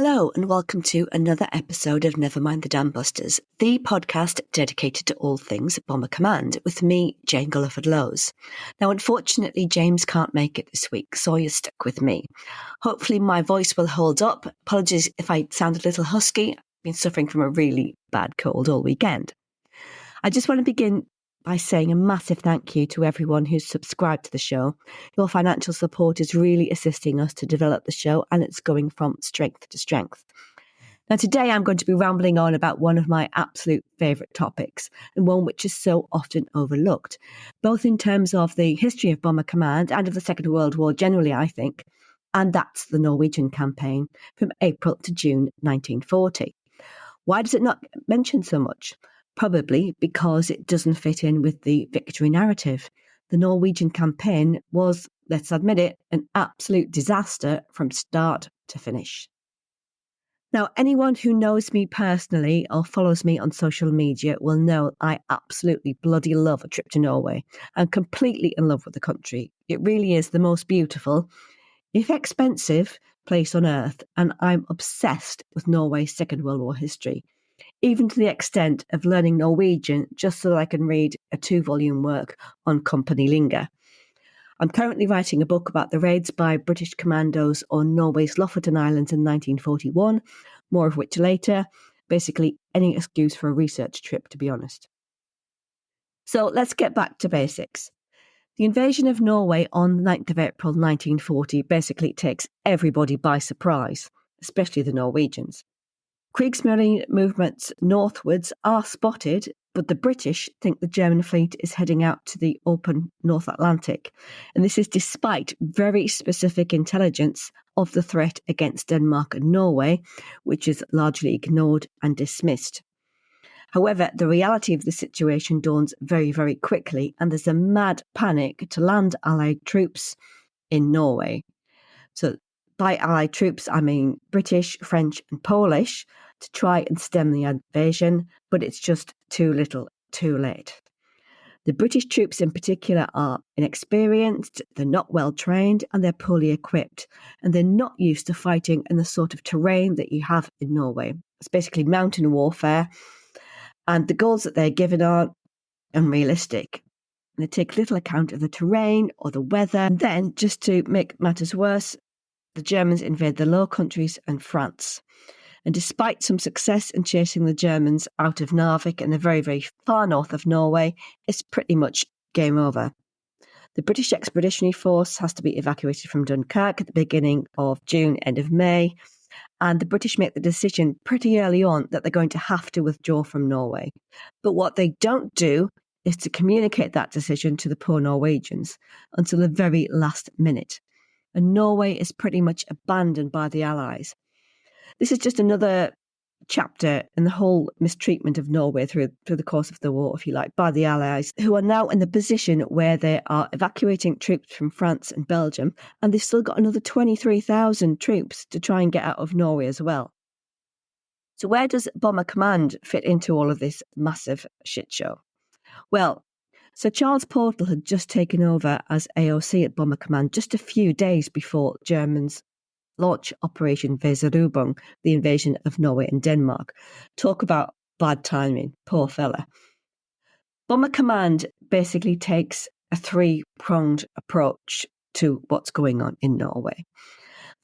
Hello and welcome to another episode of Never Mind the Dam Busters, the podcast dedicated to all things Bomber Command, with me, Jane Gulliford-Lowes. Now, unfortunately, James can't make it this week, so you're stuck with me. Hopefully my voice will hold up. Apologies if I sound a little husky. I've been suffering from a really bad cold all weekend. I just want to begin by saying a massive thank you to everyone who's subscribed to the show. Your financial support is really assisting us to develop the show, and it's going from strength to strength. Now, today I'm going to be rambling on about one of my absolute favourite topics, and one which is so often overlooked, both in terms of the history of Bomber Command and of the Second World War generally, I think, and that's the Norwegian campaign from April to June 1940. Why does it not mentioned so much? Probably because it doesn't fit in with the victory narrative. The Norwegian campaign was, let's admit it, an absolute disaster from start to finish. Now, anyone who knows me personally or follows me on social media will know I absolutely bloody love a trip to Norway. I'm completely in love with the country. It really is the most beautiful, if expensive, place on earth, and I'm obsessed with Norway's Second World War history, even to the extent of learning Norwegian just so that I can read a 2-volume work on Company Linga. I'm currently writing a book about the raids by British commandos on Norway's Lofoten Islands in 1941, more of which later. Basically, any excuse for a research trip, to be honest. So let's get back to basics. The invasion of Norway on the 9th of April 1940 basically takes everybody by surprise, especially the Norwegians. Kriegsmarine movements northwards are spotted, but the British think the German fleet is heading out to the open North Atlantic, and this is despite very specific intelligence of the threat against Denmark and Norway, which is largely ignored and dismissed. However, the reality of the situation dawns very, very quickly, and there's a mad panic to land Allied troops in Norway. So by Allied troops, I mean British, French and Polish, to try and stem the invasion, but it's just too little, too late. The British troops in particular are inexperienced, they're not well trained, and they're poorly equipped, and they're not used to fighting in the sort of terrain that you have in Norway. It's basically mountain warfare, and the goals that they're given are unrealistic. They take little account of the terrain or the weather, and then, just to make matters worse, the Germans invade the Low Countries and France. And despite some success in chasing the Germans out of Narvik and the very, very far north of Norway, it's pretty much game over. The British Expeditionary Force has to be evacuated from Dunkirk at the beginning of June, end of May, and the British make the decision pretty early on that they're going to have to withdraw from Norway. But what they don't do is to communicate that decision to the poor Norwegians until the very last minute. And Norway is pretty much abandoned by the Allies. This is just another chapter in the whole mistreatment of Norway through the course of the war, if you like, by the Allies, who are now in the position where they are evacuating troops from France and Belgium, and they've still got another 23,000 troops to try and get out of Norway as well. So where does Bomber Command fit into all of this massive shit show? Well, Sir Charles Portal had just taken over as AOC at Bomber Command just a few days before Germans launch Operation Weserübung, the invasion of Norway and Denmark. Talk about bad timing, poor fella. Bomber Command basically takes a 3-pronged approach to what's going on in Norway.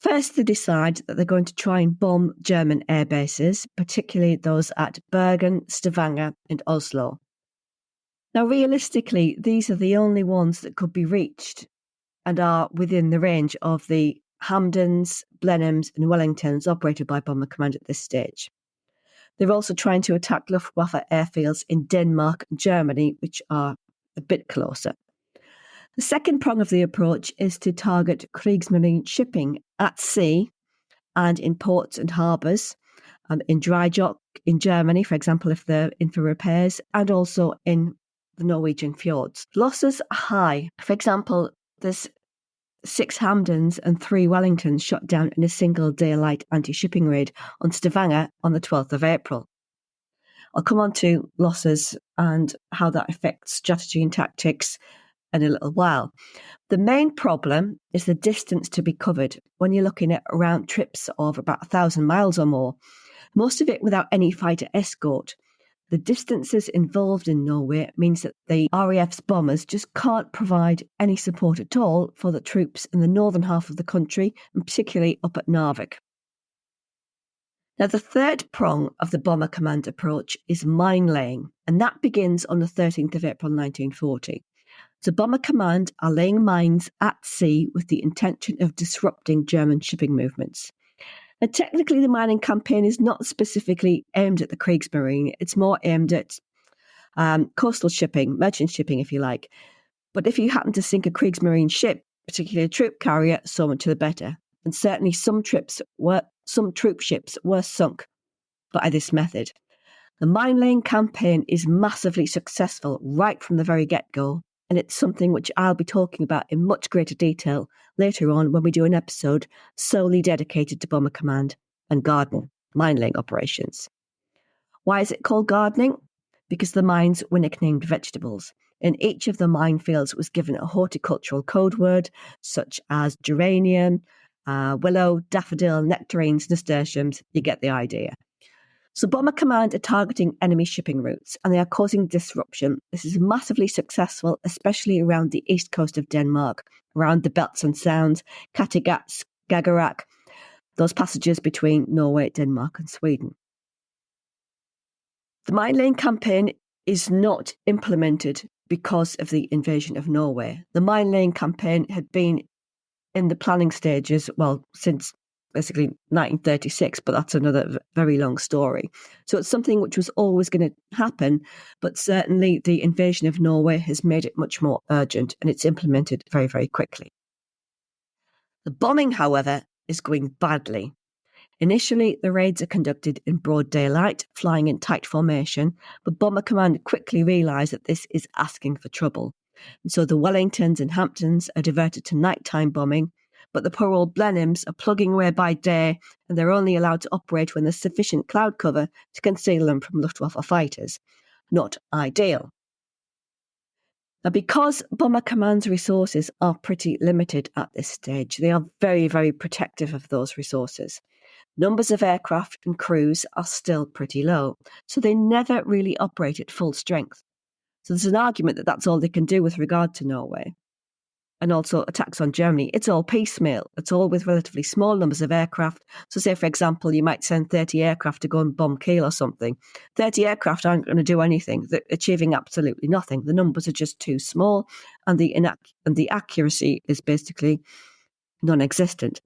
First, they decide that they're going to try and bomb German air bases, particularly those at Bergen, Stavanger and Oslo. Now, realistically, these are the only ones that could be reached and are within the range of the Hamdens, Blenheims and Wellingtons operated by Bomber Command at this stage. They're also trying to attack Luftwaffe airfields in Denmark and Germany, which are a bit closer. The second prong of the approach is to target Kriegsmarine shipping at sea and in ports and harbours, in dry dock in Germany, for example, if they're in for repairs, and also in the Norwegian fjords. Losses are high. For example, there's 6 Hamdens and 3 Wellingtons shot down in a single daylight anti-shipping raid on Stavanger on the 12th of April. I'll come on to losses and how that affects strategy and tactics in a little while. The main problem is the distance to be covered when you're looking at round trips of about 1,000 miles or more, most of it without any fighter escort. The distances involved in Norway means that the RAF's bombers just can't provide any support at all for the troops in the northern half of the country, and particularly up at Narvik. Now, the third prong of the Bomber Command approach is mine laying, and that begins on the 13th of April 1940. So Bomber Command are laying mines at sea with the intention of disrupting German shipping movements. And technically, the mining campaign is not specifically aimed at the Kriegsmarine. It's more aimed at coastal shipping, merchant shipping, if you like. But if you happen to sink a Kriegsmarine ship, particularly a troop carrier, so much the better. And certainly some troop ships were sunk by this method. The mine-laying campaign is massively successful right from the very get-go, and it's something which I'll be talking about in much greater detail later on when we do an episode solely dedicated to Bomber Command and gardening, mine-laying operations. Why is it called gardening? Because the mines were nicknamed vegetables, and each of the minefields was given a horticultural code word such as geranium, willow, daffodil, nectarines, nasturtiums. You get the idea. So Bomber Command are targeting enemy shipping routes and they are causing disruption. This is massively successful, especially around the east coast of Denmark, around the Belts and Sounds, Kattegat, Skagerrak, those passages between Norway, Denmark and Sweden. The mine laying campaign is not implemented because of the invasion of Norway. The mine laying campaign had been in the planning stages, since basically 1936, but that's another very long story. So it's something which was always going to happen, but certainly the invasion of Norway has made it much more urgent and it's implemented very, very quickly. The bombing, however, is going badly. Initially, the raids are conducted in broad daylight, flying in tight formation, but Bomber Command quickly realise that this is asking for trouble. And so the Wellingtons and Hamptons are diverted to nighttime bombing, but the poor old Blenheims are plugging away by day, and they're only allowed to operate when there's sufficient cloud cover to conceal them from Luftwaffe fighters. Not ideal. Now, because Bomber Command's resources are pretty limited at this stage, they are very, very protective of those resources. Numbers of aircraft and crews are still pretty low, so they never really operate at full strength. So there's an argument that that's all they can do with regard to Norway. And also attacks on Germany, it's all piecemeal. It's all with relatively small numbers of aircraft. So say, for example, you might send 30 aircraft to go and bomb Kiel or something. 30 aircraft aren't going to do anything. They're achieving absolutely nothing. The numbers are just too small and the accuracy is basically non-existent.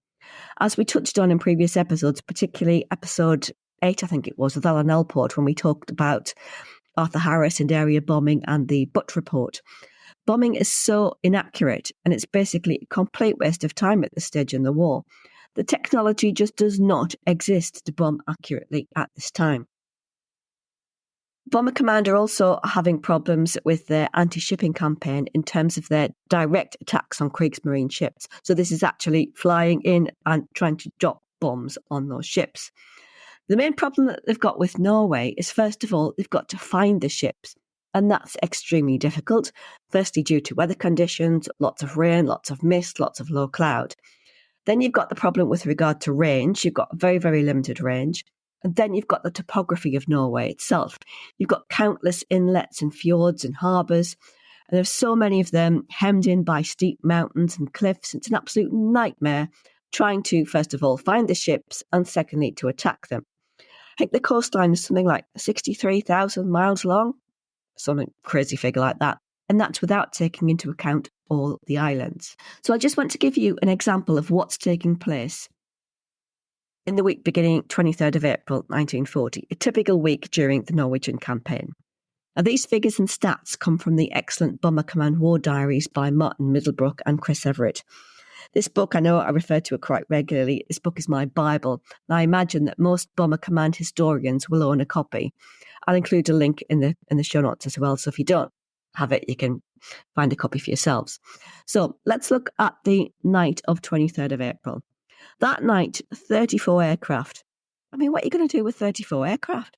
As we touched on in previous episodes, particularly episode 8, I think it was, with Alan Elport, when we talked about Arthur Harris and area bombing and the Butt report. Bombing is so inaccurate and it's basically a complete waste of time at this stage in the war. The technology just does not exist to bomb accurately at this time. Bomber Command are also having problems with their anti-shipping campaign in terms of their direct attacks on Kriegsmarine ships. So this is actually flying in and trying to drop bombs on those ships. The main problem that they've got with Norway is, first of all, they've got to find the ships. And that's extremely difficult, firstly due to weather conditions, lots of rain, lots of mist, lots of low cloud. Then you've got the problem with regard to range. You've got very, very limited range. And then you've got the topography of Norway itself. You've got countless inlets and fjords and harbours. And there's so many of them hemmed in by steep mountains and cliffs. It's an absolute nightmare trying to, first of all, find the ships and secondly, to attack them. I think the coastline is something like 63,000 miles long. Some crazy figure like that. And that's without taking into account all the islands. So I just want to give you an example of what's taking place in the week beginning 23rd of April 1940, a typical week during the Norwegian campaign. Now, these figures and stats come from the excellent Bomber Command War Diaries by Martin Middlebrook and Chris Everett. This book, I know I refer to it quite regularly. This book is my Bible. And I imagine that most Bomber Command historians will own a copy. I'll include a link in the show notes as well. So if you don't have it, you can find a copy for yourselves. So let's look at the night of 23rd of April. That night, 34 aircraft. I mean, what are you going to do with 34 aircraft?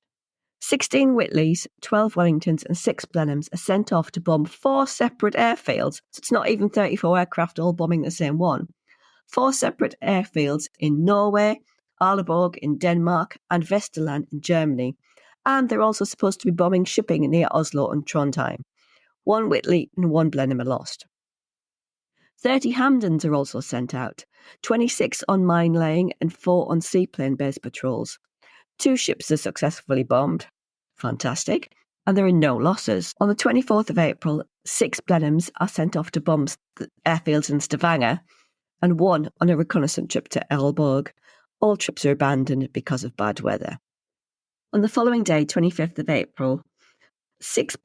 16 Whitleys, 12 Wellingtons and 6 Blenheims are sent off to bomb 4 separate airfields. So it's not even 34 aircraft all bombing the same one. 4 separate airfields in Norway, Arleborg in Denmark and Vesterland in Germany. And they're also supposed to be bombing shipping near Oslo and Trondheim. 1 Whitley and 1 Blenheim are lost. 30 Hamdens are also sent out, 26 on mine laying and 4 on seaplane base patrols. 2 ships are successfully bombed. Fantastic. And there are no losses. On the 24th of April, 6 Blenheims are sent off to bomb airfields in Stavanger and 1 on a reconnaissance trip to Aalborg. All trips are abandoned because of bad weather. On the following day, 25th of April, 6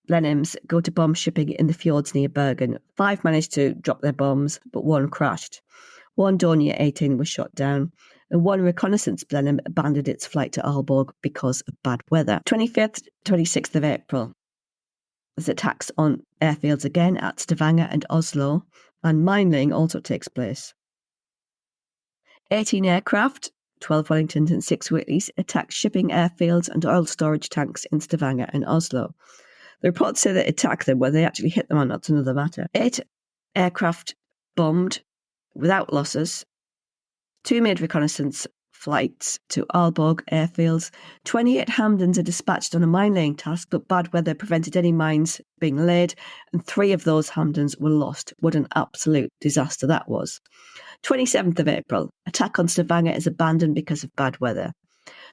Blenheims go to bomb shipping in the fjords near Bergen. 5 managed to drop their bombs, but 1 crashed. 1 Dornier 18 was shot down, and 1 reconnaissance Blenheim abandoned its flight to Aalborg because of bad weather. 25th, 26th of April, there's attacks on airfields again at Stavanger and Oslo, and mine laying also takes place. 18 aircraft, 12 Wellingtons and 6 Whitleys, attacked shipping airfields and oil storage tanks in Stavanger and Oslo. The reports say they attacked them, whether they actually hit them or not is another matter. 8 aircraft bombed without losses. 2 made reconnaissance flights to Aalborg airfields. 28 Hamdens are dispatched on a mine-laying task, but bad weather prevented any mines being laid, and 3 of those Hamdens were lost. What an absolute disaster that was. 27th of April, attack on Stavanger is abandoned because of bad weather.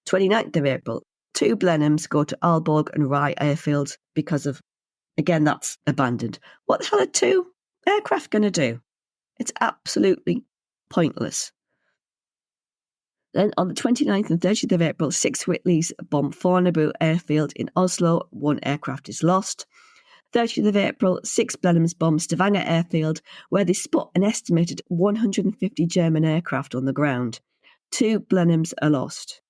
29th of April, 2 Blenheims go to Aalborg and Rye airfields because of, again, that's abandoned. What the hell are 2 aircraft going to do? It's absolutely pointless. Then on the 29th and 30th of April, 6 Whitleys bomb Fornebu airfield in Oslo. 1 aircraft is lost. 30th of April, 6 Blenheims bomb Stavanger airfield, where they spot an estimated 150 German aircraft on the ground. 2 Blenheims are lost.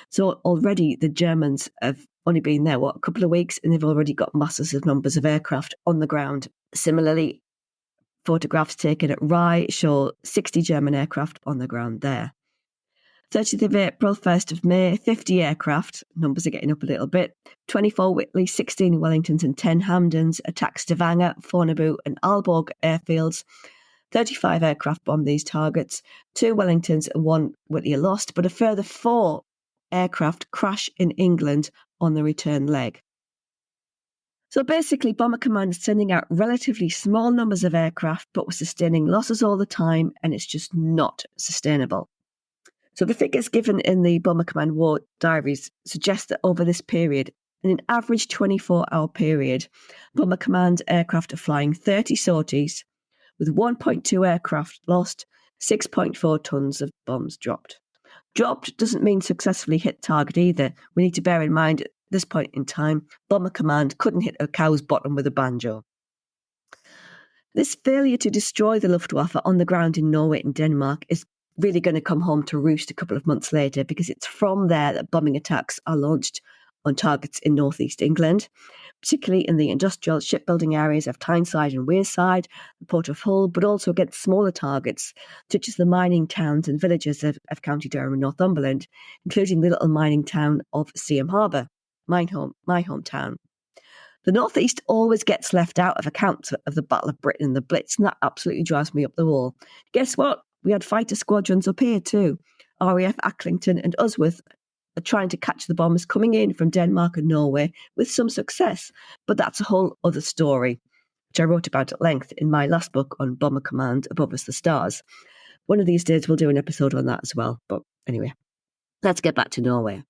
So already the Germans have only been there, a couple of weeks, and they've already got massive numbers of aircraft on the ground. Similarly, photographs taken at Rye show 60 German aircraft on the ground there. 30th of April, 1st of May, 50 aircraft, numbers are getting up a little bit, 24 Whitley, 16 Wellingtons and 10 Hamdens attack Stavanger, Fornebu and Aalborg airfields. 35 aircraft bomb these targets, 2 Wellingtons and 1 Whitley are lost, but a further 4 aircraft crash in England on the return leg. So basically, Bomber Command is sending out relatively small numbers of aircraft, but we're sustaining losses all the time, and it's just not sustainable. So the figures given in the Bomber Command War Diaries suggest that over this period, in an average 24-hour period, Bomber Command aircraft are flying 30 sorties, with 1.2 aircraft lost, 6.4 tons of bombs dropped. Dropped doesn't mean successfully hit target either. We need to bear in mind at this point in time, Bomber Command couldn't hit a cow's bottom with a banjo. This failure to destroy the Luftwaffe on the ground in Norway and Denmark is really going to come home to roost a couple of months later, because it's from there that bombing attacks are launched on targets in northeast England, particularly in the industrial shipbuilding areas of Tyneside and Wearside, the Port of Hull, but also against smaller targets, such as the mining towns and villages of County Durham and Northumberland, including the little mining town of Seaham Harbour, my hometown. The Northeast always gets left out of accounts of the Battle of Britain and the Blitz, and that absolutely drives me up the wall. Guess what? We had fighter squadrons up here too. RAF Acklington and Usworth are trying to catch the bombers coming in from Denmark and Norway with some success. But that's a whole other story, which I wrote about at length in my last book on Bomber Command, Above Us the Stars. One of these days we'll do an episode on that as well. But anyway, let's get back to Norway.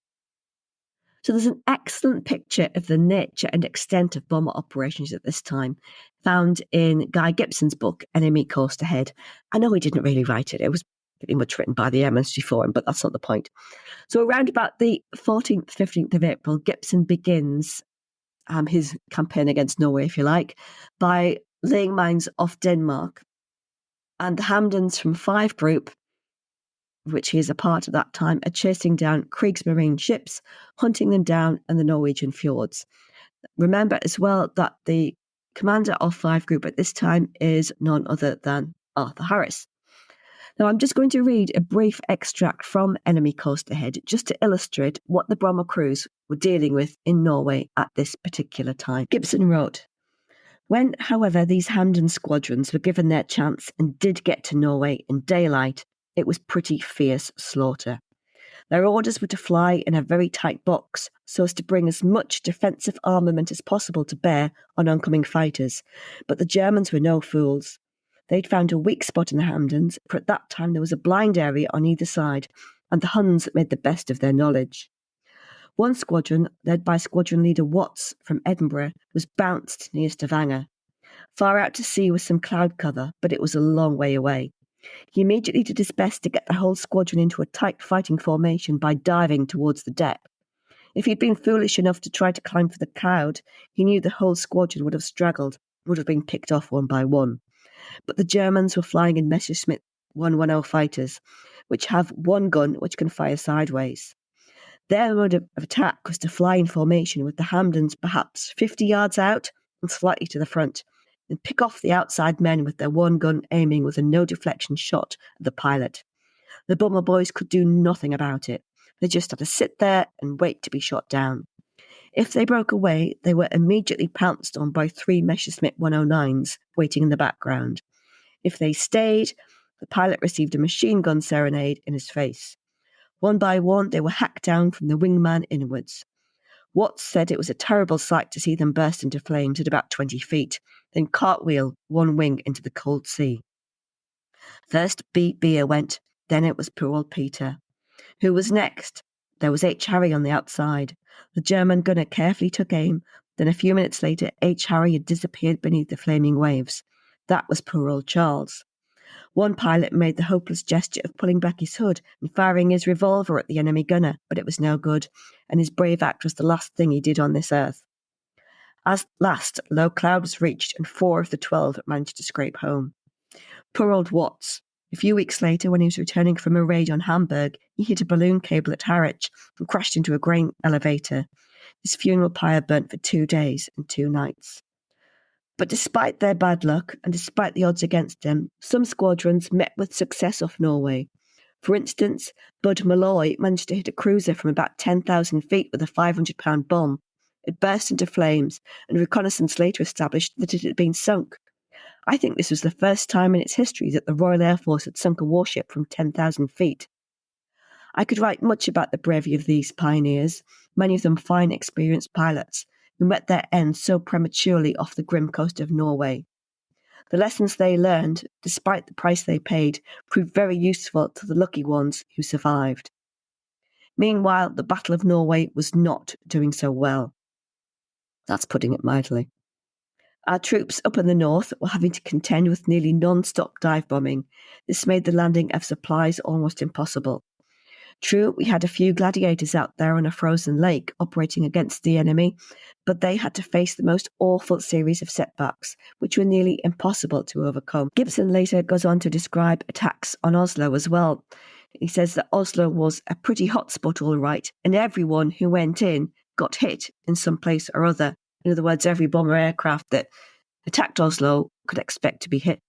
So there's an excellent picture of the nature and extent of bomber operations at this time, found in Guy Gibson's book, Enemy Coast Ahead. I know he didn't really write it. It was pretty much written by the Air Ministry for him, but that's not the point. So around about the 14th, 15th of April, Gibson begins his campaign against Norway, if you like, by laying mines off Denmark. And the Hamdens from 5 Group, which he is a part at that time, are chasing down Kriegsmarine ships, hunting them down in the Norwegian fjords. Remember as well that the commander of 5 Group at this time is none other than Arthur Harris. Now, I'm just going to read a brief extract from Enemy Coast Ahead just to illustrate what the bomber crews were dealing with in Norway at this particular time. Gibson wrote, "When, however, these Hamden squadrons were given their chance and did get to Norway in daylight, it was pretty fierce slaughter. Their orders were to fly in a very tight box so as to bring as much defensive armament as possible to bear on oncoming fighters, but the Germans were no fools. They'd found a weak spot in the Hamdens, for at that time there was a blind area on either side, and the Huns made the best of their knowledge. One squadron, led by squadron leader Watts from Edinburgh, was bounced near Stavanger. Far out to sea was some cloud cover, but it was a long way away. He immediately did his best to get the whole squadron into a tight fighting formation by diving towards the deck. If he'd been foolish enough to try to climb for the cloud, he knew the whole squadron would have struggled, would have been picked off one by one. But the Germans were flying in Messerschmitt 110 fighters, which have one gun which can fire sideways. Their mode of attack was to fly in formation with the Hamdens perhaps 50 yards out and slightly to the front, and pick off the outside men with their one gun aiming with a no-deflection shot at the pilot. The bomber boys could do nothing about it. They just had to sit there and wait to be shot down. If they broke away, they were immediately pounced on by 3 Messerschmitt 109s waiting in the background. If they stayed, the pilot received a machine gun serenade in his face. One by one, they were hacked down from the wingman inwards. Watts said it was a terrible sight to see them burst into flames at about 20 feet, then cartwheel one wing into the cold sea. First Beer went, then it was poor old Peter. Who was next? There was H. Harry on the outside. The German gunner carefully took aim, then a few minutes later H. Harry had disappeared beneath the flaming waves. That was poor old Charles. One pilot made the hopeless gesture of pulling back his hood and firing his revolver at the enemy gunner, but it was no good, and his brave act was the last thing he did on this earth. At last, low cloud was reached, and 4 of the 12 managed to scrape home. Poor old Watts. A few weeks later, when he was returning from a raid on Hamburg, he hit a balloon cable at Harwich and crashed into a grain elevator. His funeral pyre burnt for 2 days and 2 nights. But despite their bad luck, and despite the odds against them, some squadrons met with success off Norway. For instance, Bud Malloy managed to hit a cruiser from about 10,000 feet with a 500-pound bomb. It burst into flames, and reconnaissance later established that it had been sunk. I think this was the first time in its history that the Royal Air Force had sunk a warship from 10,000 feet. I could write much about the bravery of these pioneers, many of them fine, experienced pilots, who met their end so prematurely off the grim coast of Norway. The lessons they learned, despite the price they paid, proved very useful to the lucky ones who survived. Meanwhile, the Battle of Norway was not doing so well. That's putting it mildly. Our troops up in the north were having to contend with nearly non-stop dive bombing. This made the landing of supplies almost impossible. True, we had a few gladiators out there on a frozen lake operating against the enemy, but they had to face the most awful series of setbacks, which were nearly impossible to overcome. Gibson later goes on to describe attacks on Oslo as well. He says that Oslo was a pretty hot spot all right, and everyone who went in got hit in some place or other. In other words, every bomber aircraft that attacked Oslo could expect to be hit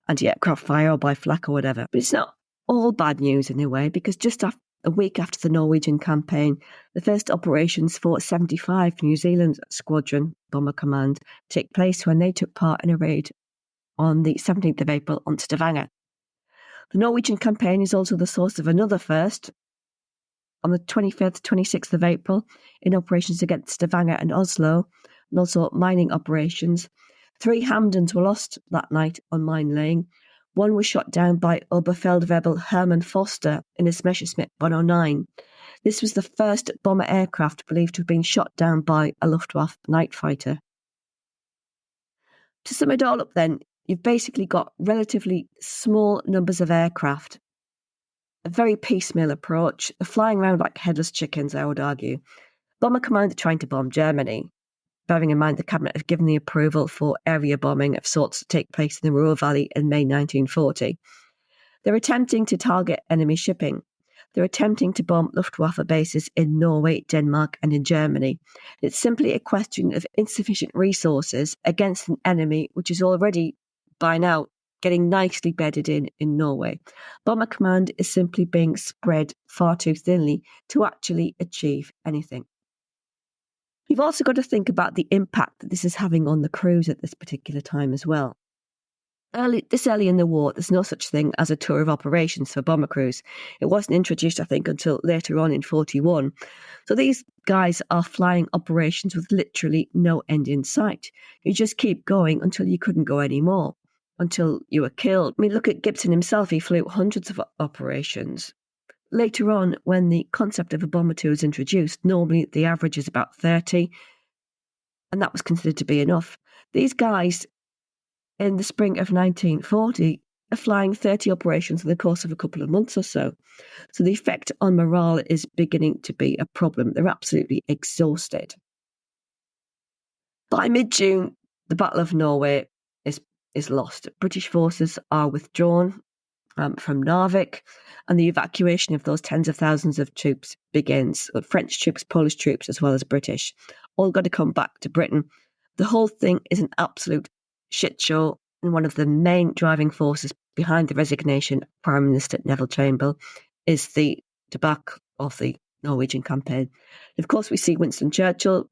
anti-aircraft fire or by flak or whatever. But it's not all bad news in a way, because just a week after the Norwegian campaign, the first operations for 75 New Zealand Squadron Bomber Command take place when they took part in a raid on the 17th of April on Stavanger. The Norwegian campaign is also the source of another first. On the 25th, 26th of April, in operations against Stavanger and Oslo, and also mining operations, 3 Hamdens were lost that night on mine laying. One was shot down by Oberfeldwebel Hermann Foster in his Messerschmitt 109. This was the first bomber aircraft believed to have been shot down by a Luftwaffe night fighter. To sum it all up then, you've basically got relatively small numbers of aircraft, a very piecemeal approach, flying around like headless chickens, I would argue. Bomber Command are trying to bomb Germany, bearing in mind the Cabinet have given the approval for area bombing of sorts to take place in the Ruhr Valley in May 1940. They're attempting to target enemy shipping. They're attempting to bomb Luftwaffe bases in Norway, Denmark, and in Germany. It's simply a question of insufficient resources against an enemy which is already, by now, getting nicely bedded in Norway. Bomber Command is simply being spread far too thinly to actually achieve anything. You've also got to think about the impact that this is having on the crews at this particular time as well. This early in the war, there's no such thing as a tour of operations for bomber crews. It wasn't introduced, I think, until later on in 1941. So these guys are flying operations with literally no end in sight. You just keep going until you couldn't go anymore, until you were killed. I mean, look at Gibson himself. He flew hundreds of operations. Later on, when the concept of a bomber tour is introduced, normally the average is about 30, and that was considered to be enough. These guys, in the spring of 1940, are flying 30 operations in the course of a couple of months or so. So the effect on morale is beginning to be a problem. They're absolutely exhausted. By mid-June, the Battle of Norway is lost. British forces are withdrawn from Narvik, and the evacuation of those tens of thousands of troops begins. French troops, Polish troops, as well as British, all got to come back to Britain. The whole thing is an absolute shit show, and one of the main driving forces behind the resignation of Prime Minister Neville Chamberlain is the debacle of the Norwegian campaign. Of course, we see Winston Churchill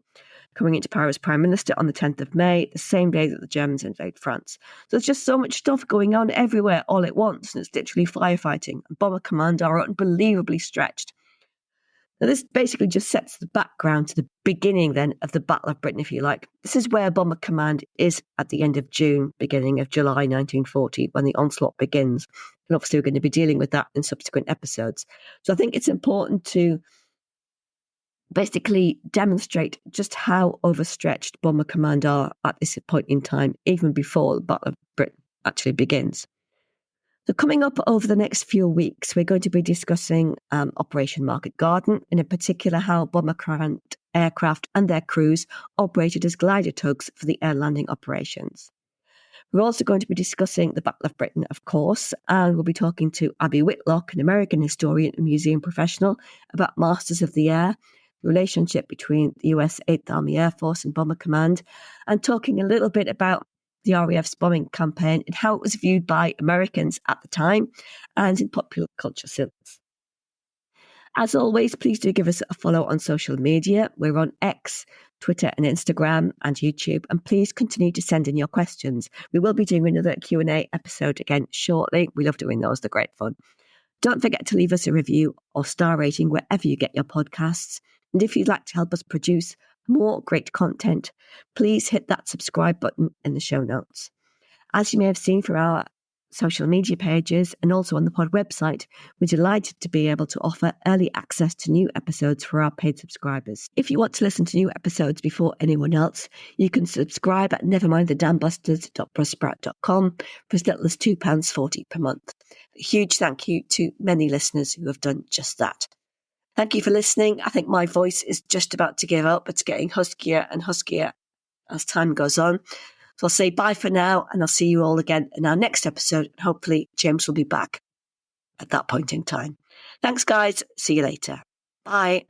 coming into power as Prime Minister on the 10th of May, the same day that the Germans invade France. So there's just so much stuff going on everywhere all at once, and it's literally firefighting. And Bomber Command are unbelievably stretched. Now, this basically just sets the background to the beginning then of the Battle of Britain, if you like. This is where Bomber Command is at the end of June, beginning of July 1940, when the onslaught begins. And obviously we're going to be dealing with that in subsequent episodes. So I think it's important to basically demonstrate just how overstretched Bomber Command are at this point in time, even before the Battle of Britain actually begins. So coming up over the next few weeks, we're going to be discussing Operation Market Garden, and in particular how Bomber Command aircraft and their crews operated as glider tugs for the air landing operations. We're also going to be discussing the Battle of Britain, of course, and we'll be talking to Abby Whitlock, an American historian and museum professional, about Masters of the Air, the relationship between the US 8th Army Air Force and Bomber Command, and talking a little bit about the RAF's bombing campaign and how it was viewed by Americans at the time and in popular culture since. As always, please do give us a follow on social media. We're on X, Twitter and Instagram and YouTube, and please continue to send in your questions. We will be doing another Q&A episode again shortly. We love doing those, they're great fun. Don't forget to leave us a review or star rating wherever you get your podcasts. And if you'd like to help us produce more great content, please hit that subscribe button in the show notes. As you may have seen from our social media pages and also on the pod website, we're delighted to be able to offer early access to new episodes for our paid subscribers. If you want to listen to new episodes before anyone else, you can subscribe at nevermindthedambusters.buzzsprout.com for as little as £2.40 per month. A huge thank you to many listeners who have done just that. Thank you for listening. I think my voice is just about to give up. It's getting huskier and huskier as time goes on. So I'll say bye for now, and I'll see you all again in our next episode. And hopefully James will be back at that point in time. Thanks, guys. See you later. Bye.